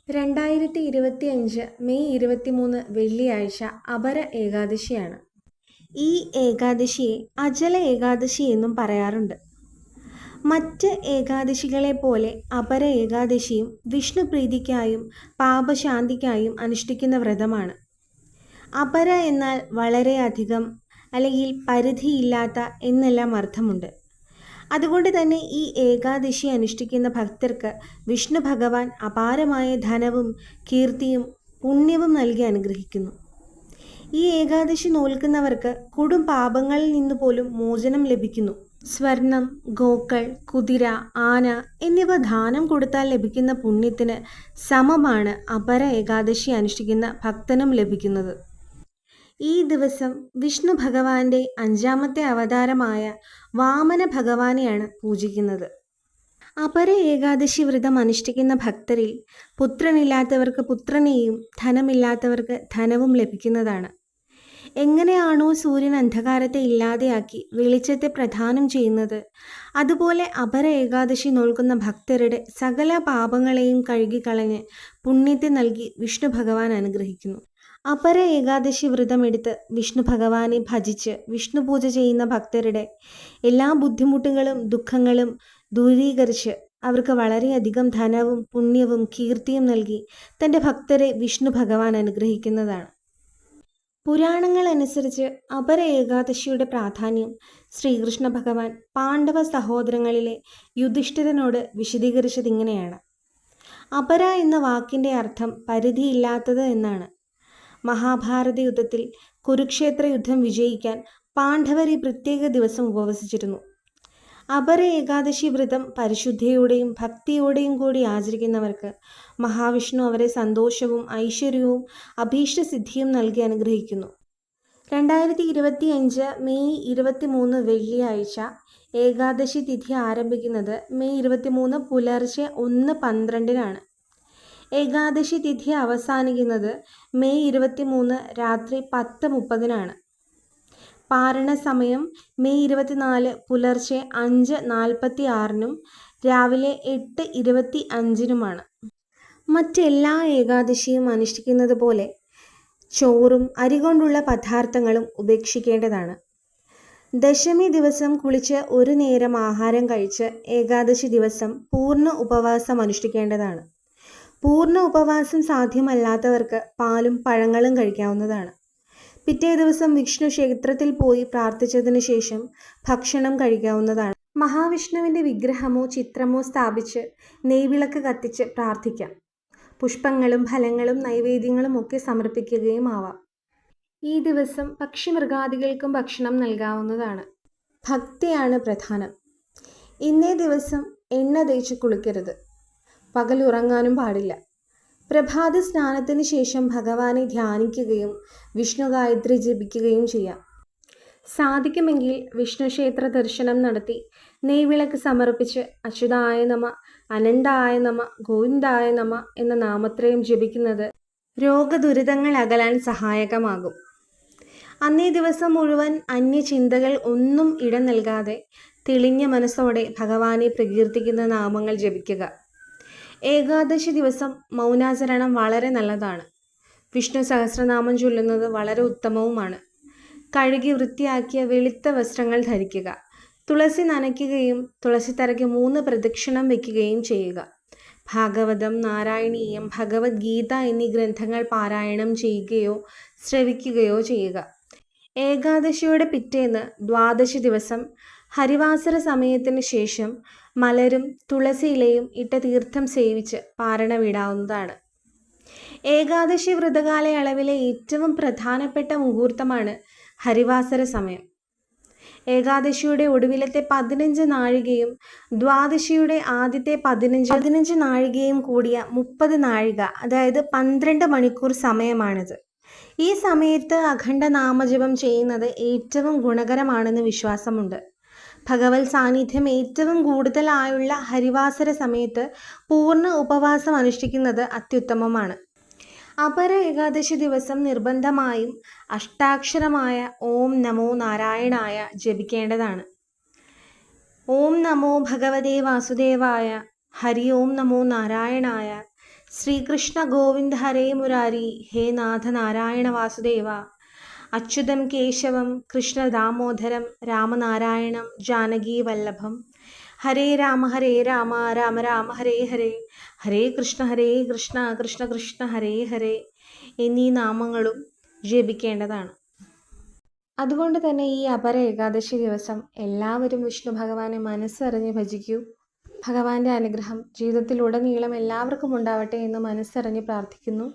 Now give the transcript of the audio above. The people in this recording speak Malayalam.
2025 മെയ് 23 വെള്ളിയാഴ്ച അപര ഏകാദശിയാണ്. ഈ ഏകാദശിയെ അജല ഏകാദശി എന്നും പറയാറുണ്ട്. മറ്റ് ഏകാദശികളെ പോലെ അപര ഏകാദശിയും വിഷ്ണുപ്രീതിക്കായും പാപശാന്തിക്കായും അനുഷ്ഠിക്കുന്ന വ്രതമാണ്. അപര എന്നാൽ വളരെയധികം അല്ലെങ്കിൽ പരിധിയില്ലാത്ത എന്നെല്ലാം അർത്ഥമുണ്ട്. അതുകൊണ്ട് തന്നെ ഈ ഏകാദശി അനുഷ്ഠിക്കുന്ന ഭക്തർക്ക് വിഷ്ണു ഭഗവാൻ അപാരമായ ധനവും കീർത്തിയും പുണ്യവും നൽകി അനുഗ്രഹിക്കുന്നു. ഈ ഏകാദശി നോൽക്കുന്നവർക്ക് കൊടും പാപങ്ങളിൽ നിന്ന് പോലും മോചനം ലഭിക്കുന്നു. സ്വർണം, ഗോക്കൾ, കുതിര, ആന എന്നിവ ദാനം കൊടുത്താൽ ലഭിക്കുന്ന പുണ്യത്തിന് സമമാണ് അപര ഏകാദശി അനുഷ്ഠിക്കുന്ന ഭക്തനും ലഭിക്കുന്നത്. ഈ ദിവസം വിഷ്ണു ഭഗവാന്റെ 5ാമത്തെ അവതാരമായ വാമന ഭഗവാനെയാണ് പൂജിക്കുന്നത്. അപര ഏകാദശി വ്രതം അനുഷ്ഠിക്കുന്ന ഭക്തരിൽ പുത്രനില്ലാത്തവർക്ക് പുത്രനെയും ധനമില്ലാത്തവർക്ക് ധനവും ലഭിക്കുന്നതാണ്. എങ്ങനെയാണോ സൂര്യൻ അന്ധകാരത്തെ ഇല്ലാതെയാക്കി വെളിച്ചത്തെ പ്രദാനം ചെയ്യുന്നത്, അതുപോലെ അപര ഏകാദശി നോൽക്കുന്ന ഭക്തരുടെ സകല പാപങ്ങളെയും കഴുകിക്കളഞ്ഞ് പുണ്യത്തെ നൽകി വിഷ്ണു ഭഗവാൻ അനുഗ്രഹിക്കുന്നു. അപര ഏകാദശി വ്രതമെടുത്ത് വിഷ്ണു ഭഗവാനെ ഭജിച്ച് വിഷ്ണു പൂജ ചെയ്യുന്ന ഭക്തരുടെ എല്ലാ ബുദ്ധിമുട്ടുകളും ദുഃഖങ്ങളും ദൂരീകരിച്ച് അവർക്ക് വളരെയധികം ധനവും പുണ്യവും കീർത്തിയും നൽകി തൻ്റെ ഭക്തരെ വിഷ്ണു ഭഗവാൻ അനുഗ്രഹിക്കുന്നതാണ്. പുരാണങ്ങൾ അനുസരിച്ച് അപര ഏകാദശിയുടെ പ്രാധാന്യം ശ്രീകൃഷ്ണ ഭഗവാൻ പാണ്ഡവ സഹോദരങ്ങളിലെ യുധിഷ്ഠിരനോട് വിശദീകരിച്ചതിങ്ങനെയാണ്. അപര എന്ന വാക്കിൻ്റെ അർത്ഥം പരിധിയില്ലാത്തത് എന്നാണ്. മഹാഭാരത യുദ്ധത്തിൽ കുരുക്ഷേത്ര യുദ്ധം വിജയിക്കാൻ പാണ്ഡവർ ഈ പ്രത്യേക ദിവസം ഉപവസിച്ചിരുന്നു. അപര ഏകാദശി വ്രതം പരിശുദ്ധിയോടെയും ഭക്തിയോടെയും കൂടി ആചരിക്കുന്നവർക്ക് മഹാവിഷ്ണു അവരെ സന്തോഷവും ഐശ്വര്യവും അഭീഷ്ടസിദ്ധിയും നൽകി അനുഗ്രഹിക്കുന്നു. 2025 മെയ് 23 വെള്ളിയാഴ്ച ഏകാദശി തിഥി ആരംഭിക്കുന്നത് മെയ് 23 പുലർച്ചെ 1:12 ഏകാദശി തിഥി അവസാനിക്കുന്നത് മെയ് 23 രാത്രി 10:30 പാരണ സമയം മെയ് 24 പുലർച്ചെ 5:46 രാവിലെ 8:25 മറ്റെല്ലാ ഏകാദശിയും അനുഷ്ഠിക്കുന്നത് പോലെ ചോറും അരി കൊണ്ടുള്ള പദാർത്ഥങ്ങളും ഉപേക്ഷിക്കേണ്ടതാണ്. ദശമി ദിവസം കുളിച്ച് ഒരു നേരം ആഹാരം കഴിച്ച് ഏകാദശി ദിവസം പൂർണ്ണ ഉപവാസം അനുഷ്ഠിക്കേണ്ടതാണ്. പൂർണ്ണ ഉപവാസം സാധ്യമല്ലാത്തവർക്ക് പാലും പഴങ്ങളും കഴിക്കാവുന്നതാണ്. പിറ്റേ ദിവസം വിഷ്ണു ക്ഷേത്രത്തിൽ പോയി പ്രാർത്ഥിച്ചതിന് ശേഷം ഭക്ഷണം കഴിക്കാവുന്നതാണ്. മഹാവിഷ്ണുവിൻ്റെ വിഗ്രഹമോ ചിത്രമോ സ്ഥാപിച്ച് നെയ്വിളക്ക് കത്തിച്ച് പ്രാർത്ഥിക്കാം. പുഷ്പങ്ങളും ഫലങ്ങളും നൈവേദ്യങ്ങളും ഒക്കെ സമർപ്പിക്കുകയും ആവാം. ഈ ദിവസം പക്ഷിമൃഗാദികൾക്കും ഭക്ഷണം നൽകാവുന്നതാണ്. ഭക്തിയാണ് പ്രധാനം. ഇന്നേ ദിവസം എണ്ണ തേച്ച് കുളിക്കരുത്. പകൽ ഉറങ്ങാനും പാടില്ല. പ്രഭാത സ്നാനത്തിന് ശേഷം ഭഗവാനെ ധ്യാനിക്കുകയും വിഷ്ണു ഗായത്രി ജപിക്കുകയും ചെയ്യാം. സാധിക്കുമെങ്കിൽ വിഷ്ണു ക്ഷേത്ര ദർശനം നടത്തി നെയ്വിളക്ക് സമർപ്പിച്ച് അച്യുതായ നമ, അനന്തായ നമ, ഗോവിന്ദായ നമ എന്ന നാമത്രയം ജപിക്കുന്നത് രോഗദുരിതങ്ങൾ അകലാൻ സഹായകമാകും. അന്നേ ദിവസം മുഴുവൻ അന്യചിന്തകൾ ഒന്നും ഇടം നൽകാതെ തെളിഞ്ഞ മനസ്സോടെ ഭഗവാനെ പ്രകീർത്തിക്കുന്ന നാമങ്ങൾ ജപിക്കുക. ഏകാദശി ദിവസം മൗനാചരണം വളരെ നല്ലതാണ്. വിഷ്ണു സഹസ്രനാമം ചൊല്ലുന്നത് വളരെ ഉത്തമവുമാണ്. കഴുകി വൃത്തിയാക്കിയ വെളുത്ത വസ്ത്രങ്ങൾ ധരിക്കുക. തുളസി നനയ്ക്കുകയും തുളസിത്തറയ്ക്ക് 3 പ്രദക്ഷിണം വയ്ക്കുകയും ചെയ്യുക. ഭാഗവതം, നാരായണീയം, ഭഗവത്ഗീത എന്നീ ഗ്രന്ഥങ്ങൾ പാരായണം ചെയ്യുകയോ ശ്രവിക്കുകയോ ചെയ്യുക. ഏകാദശിയുടെ പിറ്റേന്ന് ദ്വാദശി ദിവസം ഹരിവാസര സമയത്തിന് ശേഷം മലരും തുളസി ഇലയും ഇട്ട തീർത്ഥം സേവിച്ച് പാരണ വിടാവുന്നതാണ്. ഏകാദശി വ്രതകാലയളവിലെ ഏറ്റവും പ്രധാനപ്പെട്ട മുഹൂർത്തമാണ് ഹരിവാസര സമയം. ഏകാദശിയുടെ ഒടുവിലത്തെ 15 നാഴികയും ദ്വാദശിയുടെ ആദ്യത്തെ 15 നാഴികയും കൂടിയ 30 നാഴിക, അതായത് 12 മണിക്കൂർ സമയമാണിത്. ഈ സമയത്ത് അഖണ്ഡ നാമജപം ചെയ്യുന്നത് ഏറ്റവും ഗുണകരമാണെന്ന് വിശ്വാസമുണ്ട്. ഭഗവത് സാന്നിധ്യം ഏറ്റവും കൂടുതലായുള്ള ഹരിവാസര സമയത്ത് പൂർണ്ണ ഉപവാസം അനുഷ്ഠിക്കുന്നത് അത്യുത്തമമാണ്. അപര ഏകാദശി ദിവസം നിർബന്ധമായും അഷ്ടാക്ഷരമായ ഓം നമോ നാരായണായ ജപിക്കേണ്ടതാണ്. ഓം നമോ ഭഗവതേ വാസുദേവായ, ഹരി ഓം നമോ നാരായണായ, ശ്രീകൃഷ്ണ ഗോവിന്ദ ഹരേ മുരാരി, ഹേ നാഥ നാരായണ വാസുദേവ. അച്യുതം കേശവം കൃഷ്ണ ദാമോദരം രാമനാരായണം ജാനകീ വല്ലഭം. ഹരേ രാമ രാമ രാമ ഹരേ ഹരേ, ഹരേ കൃഷ്ണ കൃഷ്ണ കൃഷ്ണ ഹരേ ഹരേ എന്നീ നാമങ്ങളും ജപിക്കേണ്ടതാണ്. അതുകൊണ്ട് തന്നെ ഈ അപര ഏകാദശി ദിവസം എല്ലാവരും വിഷ്ണു ഭഗവാനെ മനസ്സറിഞ്ഞ് ഭജിക്കൂ. ഭഗവാന്റെ അനുഗ്രഹം ജീവിതത്തിലുടനീളം എല്ലാവർക്കും ഉണ്ടാവട്ടെ എന്ന് മനസ്സറിഞ്ഞ് പ്രാർത്ഥിക്കുന്നു.